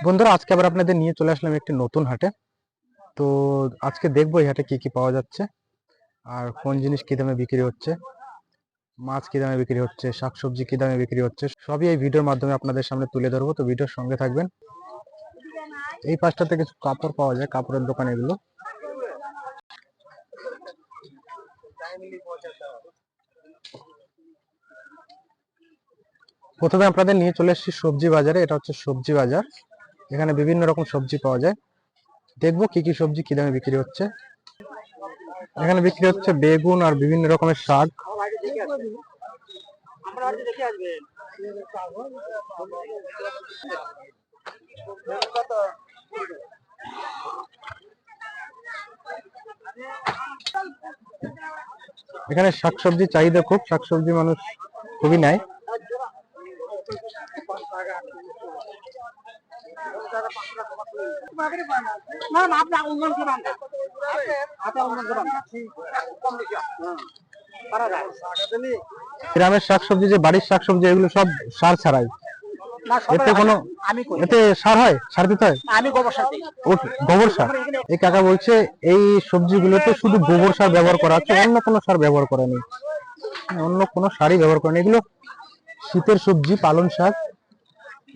বন্ধুরা, আজকে আবার আপনাদের নিয়ে চলে আসলাম একটি নতুন হাটে। তো আজকে দেখবো এই হাটে কি কি পাওয়া যাচ্ছে, আর কোন জিনিস কি দামে বিক্রি হচ্ছে, মাছ কি দামে বিক্রি হচ্ছে, শাকসবজি কি দামে বিক্রি হচ্ছে, সবই এই ভিডিওর মাধ্যমে আপনাদের সামনে তুলে ধরবো। তো ভিডিওর সঙ্গে থাকবেন। এই পাশটাতে কিছু কাপড় পাওয়া যায়, কাপড়ের দোকান এগুলো। প্রথমে আপনাদের নিয়ে চলে এসেছি সবজি বাজারে। এটা হচ্ছে সবজি বাজার, এখানে বিভিন্ন রকম সবজি পাওয়া যায়। দেখবো কি কি সবজি কি দামে বিক্রি হচ্ছে। এখানে বিক্রি হচ্ছে বেগুন আর বিভিন্ন রকমের শাক। এখানে শাকসবজি চাহিদা খুব, শাকসবজি মানুষ খুবই নেয়। গ্রামের শাকসবজি, যে বাড়ির শাকসবজি, এগুলো সব সার ছাড়াই। এতে কোনো এতে সার হয়, সার দিতে হয়, গোবর সার। এই কাকা বলছে এই সবজিগুলোতে শুধু গোবর সার ব্যবহার করা হচ্ছে, অন্য কোনো সার ব্যবহার করা নেই, অন্য কোনো সারই ব্যবহার করেন। এগুলো শীতের সবজি, পালং শাক,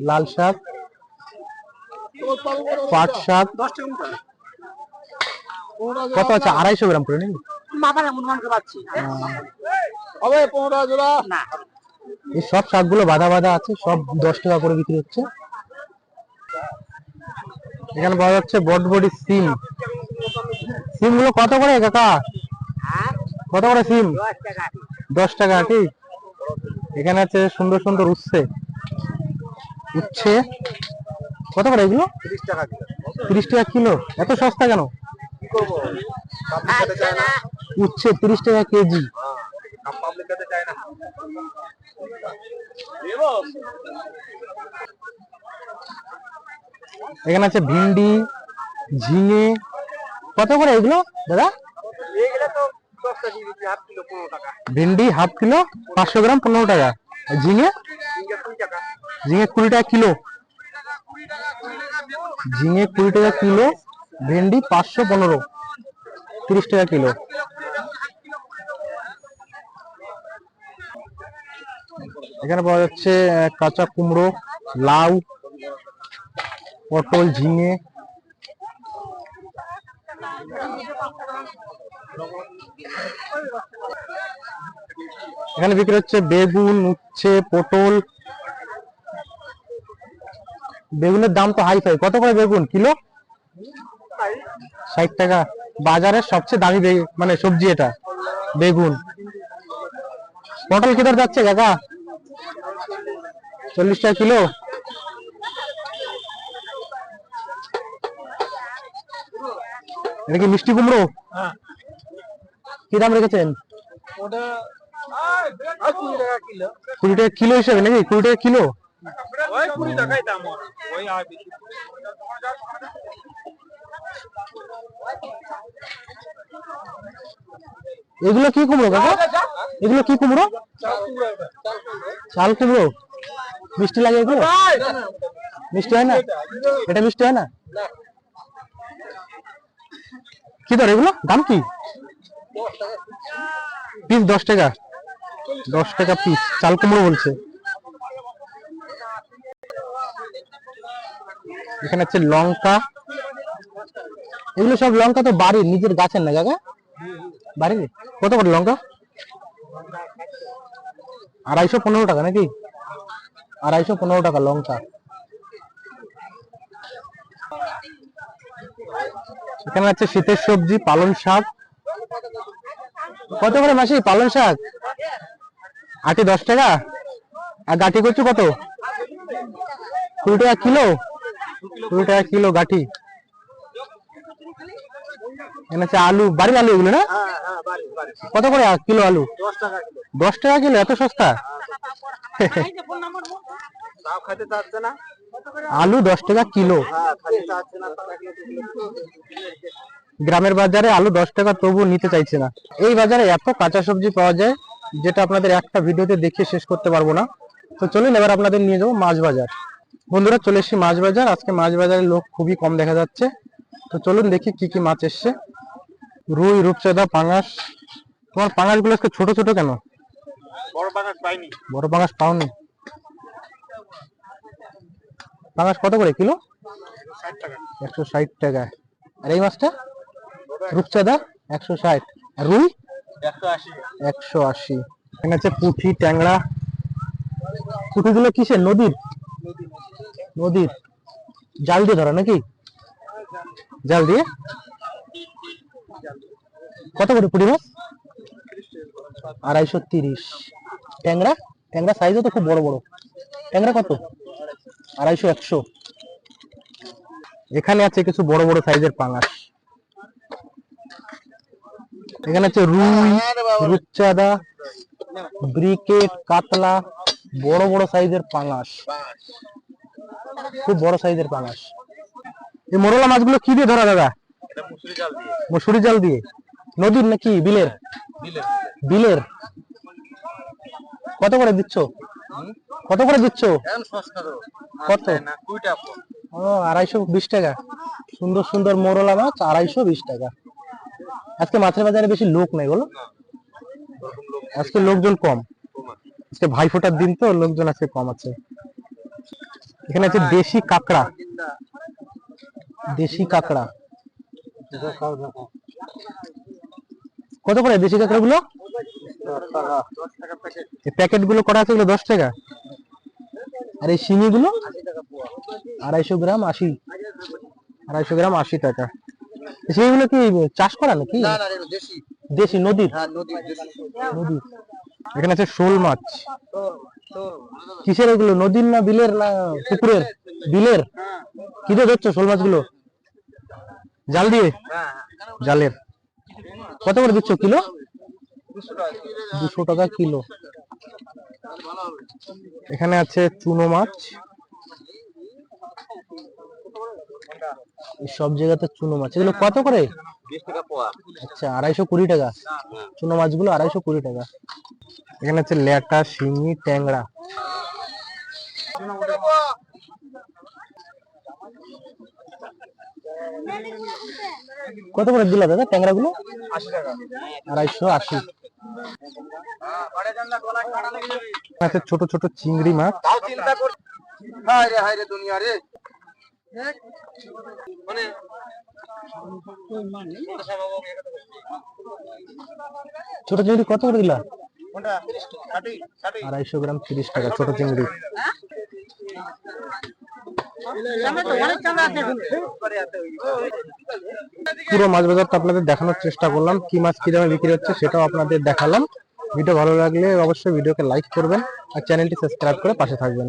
লাল শাক, পাট শাক। কত আছে? 250 গ্রাম করে নাকি? এই সব শাকগুলো বাঁধা বাঁধা আছে, সব 10 টাকা করে বিক্রি হচ্ছে। এখানে পাওয়া যাচ্ছে বটবটি সিম। সিম গুলো কত করে কাকা? কত করে সিম? 10 টাকা আটি। এখানে আছে সুন্দর সুন্দর উচ্ছে। উচ্ছে কত করে এগুলো? 30 টাকা কিলো। এত সস্তা কেন? উচ্ছে 30 টাকা কেজি। এখানে আছে ভিন্ডি, ঝিঙে। কত করে এগুলো দাদা? ভিন্ডি হাফ কিলো 500 গ্রাম 15 টাকা। ঝিঙে? ঝিঙে 20 টাকা কিলো। ঝিঙে 20 টাকা কিলো। ভেন্ডি 515, 30 টাকা কিলো। এখানে পাওয়া যাচ্ছে কাঁচা কুমড়ো, লাউ, পটল, ঝিঙে। এখানে বিক্রি হচ্ছে বেগুন, উচ্ছে, পটল। বেগুনের দাম তো হাই ফাই। কত করে বেগুন কিলো? 60 টাকা। বাজারের সবচেয়ে দামি মানে সবজি এটা, বেগুন। পটল কি দর যাচ্ছে কাকা? 40 টাকা কিলো। এটা কি মিষ্টি কুমড়ো? কি দাম রেখেছেন? 20 টাকা কিলো হিসেবে নাকি? 20 টাকা কিলো। এগুলো কি কুমড়ো কাকা? এগুলো কি কুমড়ো? চাল কুমড়ো। মিষ্টি লাগে এগুলো? মিষ্টি হয় না? এটা মিষ্টি হয় না? কি দর এগুলো? দাম কি? পিস 10 টাকা। 10 টাকা পিস চাল কুমড়ো বলছে। এখানে আছে লঙ্কা। এগুলো সব লঙ্কা তো বাড়ির, নিজের গাছের না কাকা? বাড়ির। কত করে লঙ্কা? 215 টাকা নাকি? 215 টাকা লঙ্কা। এখানে আছে শীতের সবজি, পালং শাক। কত করে মাসি পালং শাক? আটি 10 টাকা। আর গাঠি করছো কত? 20 টাকা কিলো। 20 টাকা কিলো গাঠি। এখানে আছে আলু, বাড়ির আলু এগুলো না? কত করে কিলো আলু? 10 টাকা কিলো। এত সস্তা? আলু 10 টাকা কিলো। গ্রামের বাজারে আলু 10 টাকা, তবু নিতে চাইছে না। এই বাজারে এত কাঁচা সবজি পাওয়া যায় যেটা আপনাদের একটা ভিডিওতে দেখিয়ে শেষ করতে পারবো না। তো চলুন এবার আপনাদের নিয়ে যাবো মাছ বাজার। বন্ধুরা চলে এসেছি মাছ বাজার। আজকে মাছ বাজারে লোক খুবই কম দেখা যাচ্ছে, তো চলুন দেখি কি কি মাছ এসছে। রুই, রূপচাঁদা, পাঙাশ। তোমার পাঙাশ গুলো আজকে ছোট ছোট কেন? বড় পাঙাশ পাইনি। বড় পাঙাশ পাওনি? পাঙাশ কত করে কিলো? 60 টাকা। 160 টাকা। আর এই মাছটা রূপচাঁদা 160, আর রুই 180। 180। এখানে আছে পুঁটি, ট্যাংরা। পুঁটিগুলো কিসের? নদীর? নদীর জাল দিয়ে ধরা নাকি? জাল দিয়ে। কত করে পুঁটি মাছ? 230। ট্যাংরা? ট্যাংরা সাইজও তো খুব বড় বড়। ট্যাংরা কত? 250, 100। এখানে আছে কিছু বড় বড় সাইজের পাঙাশ। এখানে আছে রুই, রূপচাঁদা, ব্রিকেট, কাতলা, বড় বড় সাইজের পাঙাশ, খুব বড় সাইজের পাঙাশ। এই মোরলা মাছগুলো কি দিয়ে ধরা দাদা? এটা মুসুরি জাল দিয়ে। মসুরি জাল দিয়ে? নদীর নাকি বিলের? বিলের। বিলের। কত করে দিচ্ছ? কত করে দিচ্ছ? এখন সস্তা তো। কত? না 2 টাকা। ও 220 টাকা। সুন্দর সুন্দর মোরলা মাছ 220 টাকা। আজকে মাছের বাজারে বেশি লোক নাই বলো? আজকে লোকজন কম। আজকে ভাইফোঁটার দিন তো লোকজন আজকে কম আছে। এখানে আছে দেশি কাঁকড়া। দেশি কাঁকড়া কত করে? দেশি কাঁকড়া গুলো 10 টাকা। 10 টাকা প্যাকেট। এই প্যাকেট গুলো কটা আছে? 10 টাকা। আর এই শিঙি গুলো 80 টাকা পোয়া। 250 গ্রাম 80। 250 গ্রাম 80 টাকা। সেগুলো কি চাষ করা নাকি? না না, এটা দেশি। দেশি নদীর? হ্যাঁ নদীর দেশি। নদীর। এখানে আছে শোল মাছ। শোল। কিসের এগুলো? নদীর না বিলের না পুকুরের? বিলের। কি দিয়ে ধরছো শোল মাছগুলো? জাল দিয়ে? হ্যাঁ। জালের। কত করে দিচ্ছ কিলো? 200 টাকা। 200 টাকা কিলো। এখানে আছে চুনো মাছ। এই সব জায়গাতে চুনো মাছ। এগুলো কত করে? 20 টাকা পোয়া। আচ্ছা 220 টাকা। চুনো মাছগুলো 220 টাকা। এখানে আছে ল্যাটা, শিঙি, ট্যাংরা। কত করে দিলা দাদা ট্যাংরা গুলো? 80 টাকা। 280। আছে ছোট ছোট চিংড়ি মাছ। তাও চিন্তা কর। হায় রে দুনিয়া রে। মানে ছোট চিংড়ি কত করে দিলা? কোনটা? 60 60। 250 গ্রাম 30 টাকা ছোট চিংড়ি। পুরো মাছ বাজারটা আপনাদের দেখানোর চেষ্টা করলাম, কি মাছ কি দামে বিক্রি হচ্ছে সেটাও আপনাদের দেখালাম। ভিডিও ভালো লাগলে অবশ্যই ভিডিওকে লাইক করবেন আর চ্যানেলটি সাবস্ক্রাইব করে পাশে থাকবেন।